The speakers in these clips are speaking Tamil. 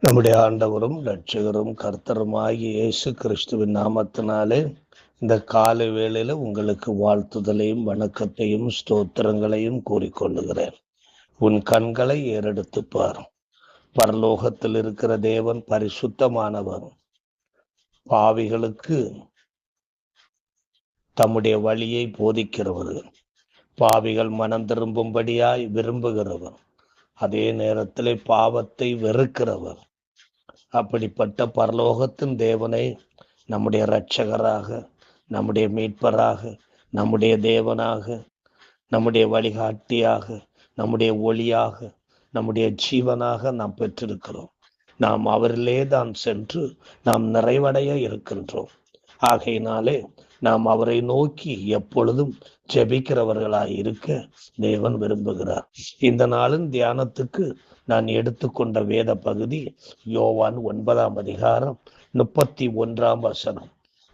நம்முடைய ஆண்டவரும் இரட்சகரும் கர்த்தருமாகிய இயேசு கிறிஸ்துவின் நாமத்தினாலே இந்த காலை வேளையில உங்களுக்கு வாழ்த்துதலையும் வணக்கத்தையும் ஸ்தோத்திரங்களையும் கூறிக்கொள்ளுகிறேன். உன் கண்களை ஏறெடுத்து பார். பரலோகத்தில் இருக்கிற தேவன் பரிசுத்தமானவர். பாவிகளுக்கு தம்முடைய வழியை போதிக்கிறவர். பாவிகள் மனம் திரும்பும்படியாய் விரும்புகிறவர். அதே நேரத்திலே பாவத்தை வெறுக்கிறவர். அப்படிப்பட்ட பரலோகத்தின் தேவனை நம்முடைய இரட்சகராக, நம்முடைய மீட்பராக, நம்முடைய தேவனாக, நம்முடைய வழிகாட்டியாக, நம்முடைய ஒளியாக, நம்முடைய ஜீவனாக நாம் பெற்றிருக்கிறோம். நாம் அவரிலே தான் சென்று நாம் நிறைவடைய இருக்கின்றோம். ஆகையினாலே நாம் அவரை நோக்கி எப்பொழுதும் ஜெபிக்கிறவர்களாய் இருக்க தேவன் விரும்புகிறார். இந்த நாளின் தியானத்துக்கு நான் எடுத்துக்கொண்ட வேத பகுதி யோவான் 9ஆம் அதிகாரம் 31ஆம் வசனம்.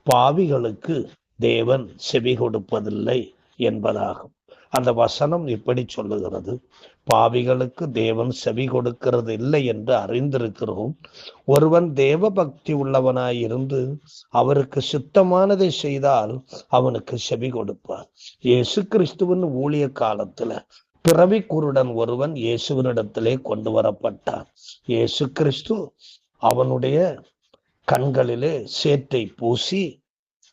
பாவிகளுக்கு தேவன் செவி கொடுப்பதில்லை என்பதாகும். அந்த வசனம் இப்படி சொல்லுகிறது: பாவிகளுக்கு தேவன் செவி கொடுக்கிறது இல்லை என்று அறிந்திருக்கிறோம். ஒருவன் தேவ பக்தி உள்ளவனாயிருந்து அவருக்கு சித்தமானதை செய்தால் அவனுக்கு செவி கொடுப்பார். இயேசு கிறிஸ்துவின் ஊழிய காலத்துல பிறவி குருடன் ஒருவன் இயேசுவினிடத்திலே கொண்டு வரப்பட்டான். இயேசு கிறிஸ்து அவனுடைய கண்களிலே சேற்றை பூசி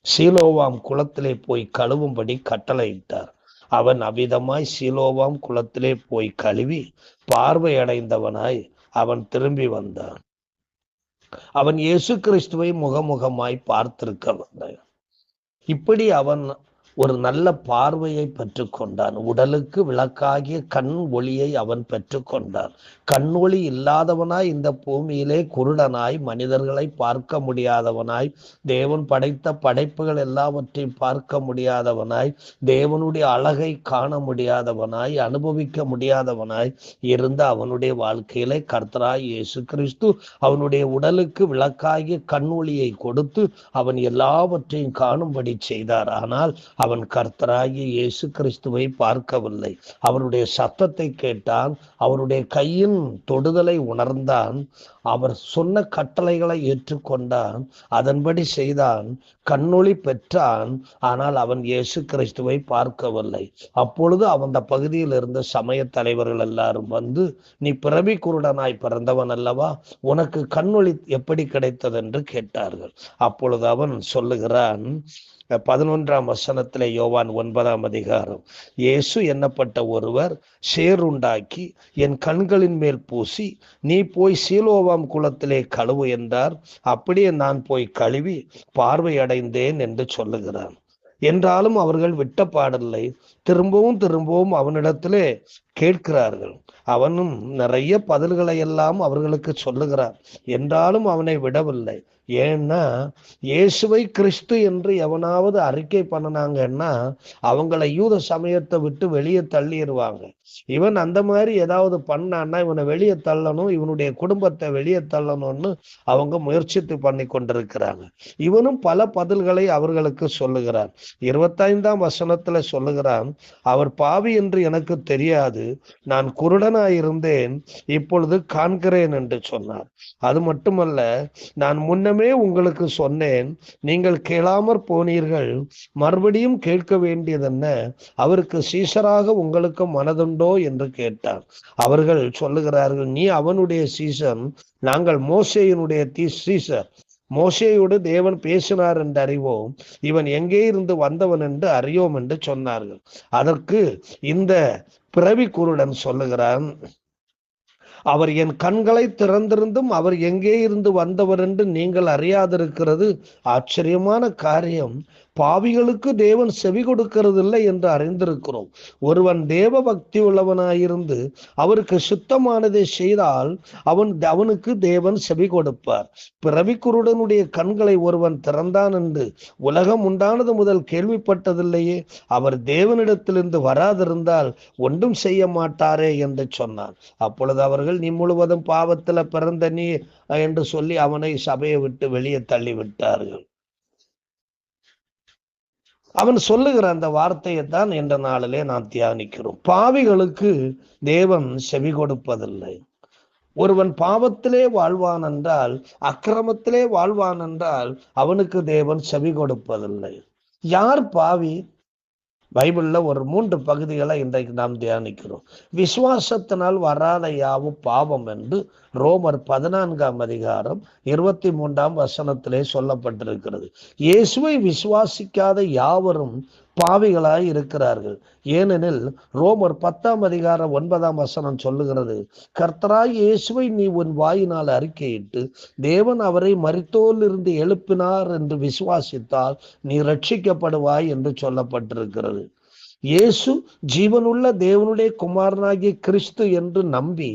சீலோவாம் குளத்திலே போய் கழுவும்படி கட்டளையிட்டார். அவன் அவ்விதமாய் சீலோவாம் குளத்திலே போய் கழுவி பார்வையடைந்தவனாய் அவன் திரும்பி வந்தான். அவன் இயேசு கிறிஸ்துவை முகமுகமாய் பார்த்திருக்க வந்தான். இப்படி அவன் ஒரு நல்ல பார்வையை பெற்றுக்கொண்டான். உடலுக்கு விளக்காகிய கண் ஒளியை அவன் பெற்றுக்கொண்டான். கண் ஒளி இல்லாதவனாய் இந்த பூமியிலே குருடனாய், மனிதர்களை பார்க்க முடியாதவனாய், தேவன் படைத்த படைப்புகள் எல்லாவற்றையும் பார்க்க முடியாதவனாய், தேவனுடைய அழகை காண முடியாதவனாய், அனுபவிக்க முடியாதவனாய் இருந்த அவனுடைய வாழ்க்கையிலே கர்த்தராய் இயேசு கிறிஸ்து அவனுடைய உடலுக்கு விளக்காகிய கண் ஒளியை கொடுத்து அவன் எல்லாவற்றையும் காணும்படி செய்தார். ஆனால் அவன் கர்த்தராகிய இயேசு கிறிஸ்துவை பார்க்கவில்லை. அவருடைய சத்தத்தை கேட்டான், அவருடைய கையின் தொடுதலை உணர்ந்தான், அவர் சொன்ன கட்டளைகளை ஏற்றுக்கொண்டான், அதன்படி செய்தான், கண்ணொளி பெற்றான். ஆனால் அவன் இயேசு கிறிஸ்துவை பார்க்கவில்லை. அப்பொழுது அந்த பகுதியில் இருந்த சமய தலைவர்கள் எல்லாரும் வந்து, நீ பிறவி குருடனாய் பிறந்தவன் அல்லவா, உனக்கு கண்ணொளி எப்படி கிடைத்தது என்று கேட்டார்கள். அப்பொழுது அவன் சொல்லுகிறான், 11ஆம் வசனத்திலே யோவான் 9ஆம் அதிகாரம், இயேசு என்னப்பட்ட ஒருவர் சேறுண்டாக்கி என் கண்களின் மேல் பூசி, நீ போய் சீலோவாம் குளத்திலே கழுவு என்றார். அப்படியே நான் போய் கழுவி பார்வை அடைந்தேன் என்று சொல்லுகிறான். என்றாலும் அவர்கள் விட்ட பாடில்லை. திரும்பவும் அவனிடத்திலே கேட்கிறார்கள். அவனும் நிறைய பதில்களை எல்லாம் அவர்களுக்கு சொல்லுகிறார். என்றாலும் அவனை விடவில்லை. ஏன்னா இயேசுவை கிறிஸ்து என்று எவனாவது அறிக்கை பண்ணினாங்கன்னா அவங்களை யூத சமயத்தை விட்டு வெளியே தள்ளிடுவாங்க. இவன் அந்த மாதிரி ஏதாவது பண்ணான்னா இவனை வெளியே தள்ளணும், இவனுடைய குடும்பத்தை வெளியே தள்ளணும்னு அவங்க முயற்சித்து பண்ணி கொண்டிருக்கிறாங்க. இவனும் பல பதில்களை அவர்களுக்கு சொல்லுகிறான். 25ஆம் வசனத்துல சொல்லுகிறான், அவர் பாவி என்று எனக்கு தெரியாது, நான் குருடனாயிருந்தேன், இப்பொழுது காண்கிறேன் என்று சொன்னார். அது மட்டுமல்ல, நான் முன்னமே உங்களுக்கு சொன்னேன், நீங்கள் கேளாமற் போனீர்கள், மறுபடியும் கேட்க வேண்டியதென்ன, அவருக்கு சீசராக உங்களுக்கு மனதுண்டோ என்று கேட்டார். அவர்கள் சொல்லுகிறார்கள், நீ அவனுடைய சீசன், நாங்கள் மோசேயினுடைய சீசர். மோசேயோடு தேவன் பேசினார் என்று அறிவோம், இவன் எங்கே இருந்து வந்தவன் என்று அறியோம் என்று சொன்னார்கள். அதற்கு இந்த பிறவி குருடன் சொல்லுகிறான், அவர் என் கண்களை திறந்திருந்தும் அவர் எங்கே இருந்து வந்தவர் என்று நீங்கள் அறியாதிருக்கிறது ஆச்சரியமான காரியம். பாவிகளுக்கு தேவன் செவி கொடுக்கிறது இல்லை என்று அறிந்திருக்கிறோம். ஒருவன் தேவ பக்தி உள்ளவனாயிருந்து அவருக்கு சுத்தமானதை செய்தால் அவனுக்கு தேவன் செவி கொடுப்பார். பிறவி குருடனுடைய கண்களை ஒருவன் திறந்தான் என்று உலகம் உண்டானது முதல் கேள்விப்பட்டதில்லையே, அவர் தேவனிடத்திலிருந்து வராதிருந்தால் ஒன்றும் செய்ய மாட்டாரே என்று சொன்னான். அப்பொழுது அவர்கள், நீ முழுவதும் பாவத்துல பிறந்த நீ என்று சொல்லி அவனை சபையை விட்டு வெளியே தள்ளிவிட்டார்கள். அவன் சொல்லுகிற அந்த வார்த்தையை தான் என்ற நாளிலே நாம் தியானிக்கிறோம். பாவிகளுக்கு தேவன் செவி கொடுப்பதில்லை. ஒருவன் பாவத்திலே வாழ்வான் என்றால், அக்கிரமத்திலே வாழ்வான் என்றால் அவனுக்கு தேவன் செவி கொடுப்பதில்லை. யார் பாவி? பைபிள்ல ஒரு 3 பகுதிகளை இன்றைக்கு நாம் தியானிக்கிறோம். விசுவாசத்தினால் வராத யாவும் பாவம் என்று ரோமர் 14ஆம் அதிகாரம் 23ஆம் வசனத்திலே சொல்லப்பட்டிருக்கிறது. இயேசுவை விசுவாசிக்காத யாவரும் பாவிகளாய் இருக்கிறார்கள். ஏனெனில் ரோமர் 10ஆம் அதிகாரம் 9ஆம் வசனம் சொல்லுகிறது, கர்த்தராய் இயேசுவை நீ உன் வாயினால் அறிக்கையிட்டு தேவன் அவரை மரித்தோரிலிருந்து எழுப்பினார் என்று விசுவாசித்தால் நீ ரட்சிக்கப்படுவாய் என்று சொல்லப்பட்டிருக்கிறது. இயேசு ஜீவனுள்ள தேவனுடைய குமாரனாகிய கிறிஸ்து என்று நம்பி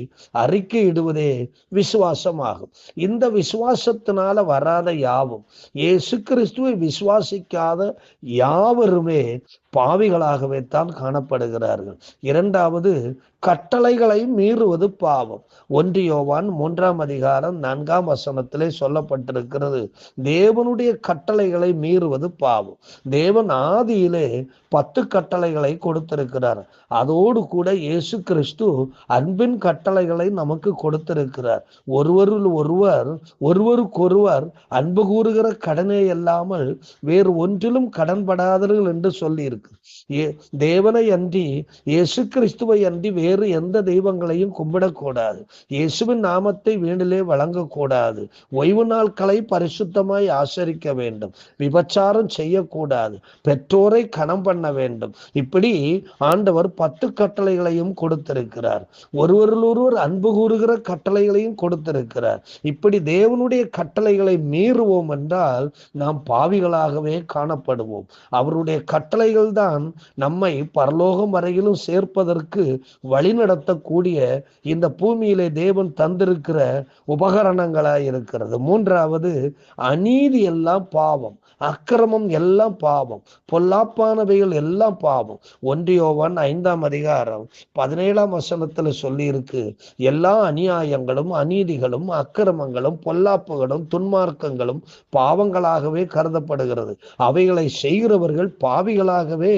அறிக்கையிடுவதே விசுவாசமாகும். இந்த விசுவாசத்தினால வராத யாவும், இயேசு கிறிஸ்துவை விசுவாசிக்காத யாவருமே பாவிகளாகவே தான் காணப்படுகிறார்கள். இரண்டாவது, கட்டளைகளை மீறுவது பாவம். 1 யோவான் 3ஆம் அதிகாரம் 4ஆம் வசனத்திலே சொல்லப்பட்டிருக்கிறது, தேவனுடைய கட்டளைகளை மீறுவது பாவம். தேவன் ஆதியிலே 10 கட்டளைகளை கொடுத்திருக்கிறார். அதோடு கூட இயேசு கிறிஸ்து அன்பின் கட்டளைகளை நமக்கு கொடுத்திருக்கிறார். ஒருவருக்கொருவர் அன்பு கூறுகிற கடனே இல்லாமல் வேறு ஒன்றிலும் கடன்படாதீர்கள் என்று சொல்லி இருக்கு. தேவனை அன்றி, இயேசு கிறிஸ்துவை அன்றி வேறு எந்த தெய்வங்களையும் கும்பிடக்கூடாது. இயேசுவின் நாமத்தை வீணிலே வழங்கக்கூடாது. ஓய்வு நாட்களை பரிசுத்தமாய் ஆசரிக்க வேண்டும். விபச்சாரம் செய்யக்கூடாது. பெற்றோரை கனம் பண்ண வேண்டும். இப்படி ஆண்டவர் 10 கட்டளைகளையும் கொடுத்திருக்கிறார். ஒருவர் அன்பு கூறுகிற கட்டளைகளையும் கொடுத்திருக்கிறார். இப்படி தேவனுடைய கட்டளைகளை மீறுவோம் என்றால் நாம் பாவிகளாகவே காணப்படுவோம். அவருடைய கட்டளைகள் தான் நம்மை பரலோகம் வரையிலும் சேர்ப்பதற்கு வழிநடத்தக்கூடிய இந்த பூமியிலே தேவன் தந்திருக்கிற உபகரணங்களாய் இருக்கிறது. மூன்றாவது, அநீதி எல்லாம் பாவம், அக்கிரமம் எல்லாம் பாவம், பொல்லாப்பானவைகள் எல்லாம் பாவம். 1 யோவான் 5ஆம் அதிகாரம் 17ஆம் வசனத்துல சொல்லி இருக்கு, எல்லா அநியாயங்களும் அநீதிகளும் அக்கிரமங்களும் பொல்லாப்புகளும் துன்மார்க்கங்களும் பாவங்களாகவே கருதப்படுகிறது. அவைகளை செய்கிறவர்கள் பாவிகளாகவே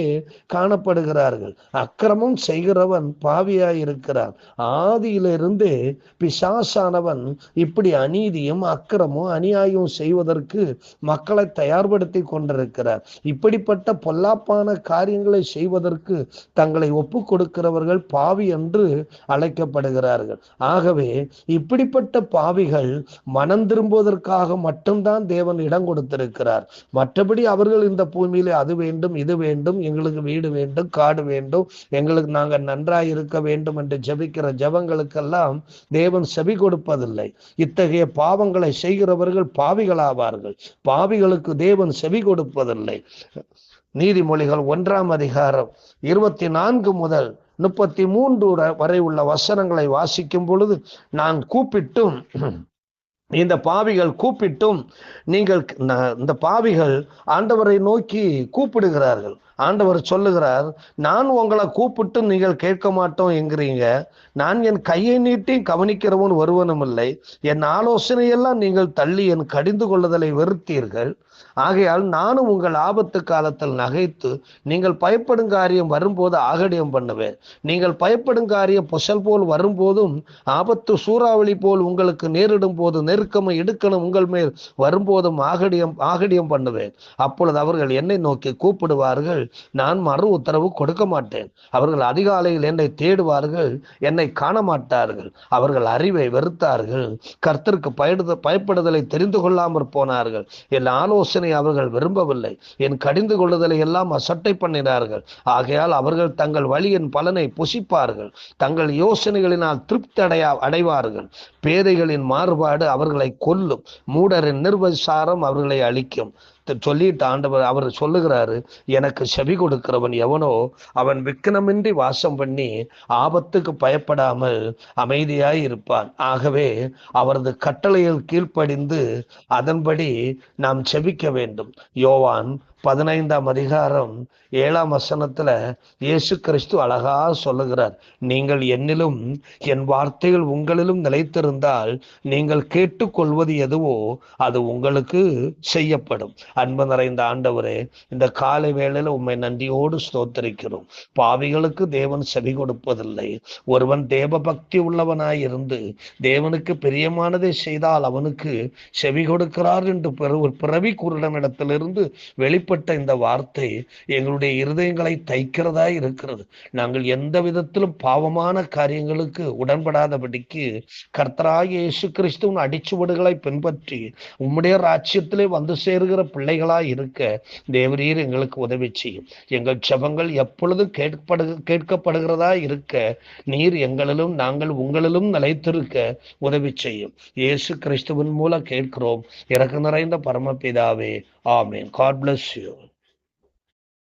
காணப்படுகிறார்கள். அக்கிரமம் செய்கிறவன் பாவியாய் இருக்கிறான். ஆதியிலிருந்து பிசாசானவன் இப்படி அநீதியும் அக்கிரமும் அநியாயம் செய்வதற்கு மக்களை தயார்படுத்தி கொண்டிருக்கிறார். இப்படிப்பட்ட பொல்லாப்பான காரியங்களை செய்வதற்கு தங்களை ஒப்பு கொடுக்கிறவர்கள் பாவி என்று அழைக்கப்படுகிறார்கள். ஆகவே இப்படிப்பட்ட பாவிகள் மனம் திரும்புவதற்காக மட்டும்தான் தேவன் இடம் கொடுத்திருக்கிறார். மற்றபடி அவர்கள் இந்த பூமியிலே அது வேண்டும் இது வேண்டும், எங்களுக்கு வீடு வேண்டும், காடு வேண்டும், எங்களுக்கு நாங்க நன்றாய் இருக்க வேண்டும் என்று ஜெபிக்கிற ஜெபங்களுக்கெல்லாம் தேவன் செவி கொடுப்பதில்லை. இத்தகைய பாவங்களை செய்கிறவர்கள் பாவிகளாவார்கள். பாவிகளுக்கு தேவன் செவி கொடுப்பதில்லை. நீதிமொழிகள் 1ஆம் அதிகாரம் 24 முதல் 33 வரை உள்ள வசனங்களை வாசிக்கும் பொழுது, நான் கூப்பிட்டும் இந்த பாவிகள் கூப்பிட்டும், நீங்கள் இந்த பாவிகள் ஆண்டவரை நோக்கி கூப்பிடுகிறார்கள். ஆண்டவர் சொல்லுகிறார், நான் உங்களை கூப்பிட்டு நீங்கள் கேட்க மாட்டோம் என்கிறீங்க. நான் என் கையை நீட்டி கவனிக்கிறவன் ஒருவனும் இல்லை. என் ஆலோசனையெல்லாம் நீங்கள் தள்ளி என் கடிந்து கொள்ளுதலை வெறுத்தீர்கள். ஆகையால் நானும் உங்கள் ஆபத்து காலத்தில் நகைத்து நீங்கள் பயப்படும் காரியம் வரும்போது ஆகடியம் பண்ணுவேன். நீங்கள் பயப்படும் காரியம் புசல் போல் வரும்போதும் ஆபத்து சூறாவளி போல் உங்களுக்கு நேரிடும் போது நெருக்கமும் இடுக்கணும் உங்கள் மேல் வரும்போதும் ஆகடியம் பண்ணுவேன். அப்பொழுது அவர்கள் என்னை நோக்கி கூப்பிடுவார்கள், நான் மறு உத்தரவு கொடுக்க மாட்டேன். அவர்கள் அதிகாலையில் என்னை தேடுவார்கள், என்னை காண மாட்டார்கள். அவர்கள் அறிவை வெறுத்தார்கள், கர்த்தருக்கு பயப்படுதலை தெரிந்து கொள்ளாமற் போனார்கள். என் ஆலோசனை அவர்கள் விரும்பவில்லை, என் கடிந்து கொள்ளுதலை எல்லாம் அசட்டை பண்ணினார்கள். ஆகையால் அவர்கள் தங்கள் வழியின் பலனை புசிப்பார்கள், தங்கள் யோசனைகளினால் திருப்தி அடைவார்கள். பேதைகளின் மாறுபாடு அவர்களை கொல்லும், மூடரின் நிர்வசாரம் அவர்களை அழிக்கும். சொல்லிட்டு ஆண்டவர் அவர் சொல்லுகிறாரு, எனக்கு செவி கொடுக்கிறவன் எவனோ அவன் விக்கினமின்றி வாசம் பண்ணி ஆபத்துக்கு பயப்படாமல் அமைதியாய் இருப்பான். ஆகவே அவரது கட்டளையில் கீழ்ப்படிந்து அதன்படி நாம் செபிக்க வேண்டும். யோவான் 15ஆம் அதிகாரம் 7ஆம் வசனத்துல இயேசு கிறிஸ்து அழகா சொல்லுகிறார், நீங்கள் என்னிலும் என் வார்த்தைகள் உங்களிலும் நிலைத்திருந்தால் நீங்கள் கேட்டுக்கொள்வது எதுவோ அது உங்களுக்கு செய்யப்படும். அன்பு நிறைந்த ஆண்டவரே, இந்த காலை வேளையில உம்மை நன்றியோடு ஸ்தோத்தரிக்கிறோம். பாவிகளுக்கு தேவன் செவி கொடுப்பதில்லை. ஒருவன் தேவ பக்தி உள்ளவனாய் இருந்து தேவனுக்கு பிரியமானதை செய்தால் அவனுக்கு செவி கொடுக்கிறார் என்று ஒரு பிறவி குருடனிடத்திலிருந்து வெளிப்பட்ட இந்த வார்த்தை எங்களுடைய இருதயங்களை தைக்கிறதா இருக்கிறது. நாங்கள் எந்த விதத்திலும் பாவமான காரியங்களுக்கு உடன்படாதபடிக்கு கர்த்தராகிய இயேசு கிறிஸ்துவின் அடிச்சுவடுகளை பின்பற்றி உம்முடைய ராஜ்யத்திலே வந்து சேருகிற பிள்ளைகளாய் இருக்க தேவரீர் எங்களுக்கு உதவி செய்யும். எங்கள் ஜெபங்கள் எப்பொழுதும் கேட்கப்படுகிறதா இருக்க நீர் எங்களிலும் நாங்கள் உங்களிலும் நிலைத்திருக்க உதவி செய்யும். இயேசு கிறிஸ்துவின் மூலம் கேட்கிறோம் இரக்க நிறைந்த பரமபிதாவே, ஆமென். God bless you.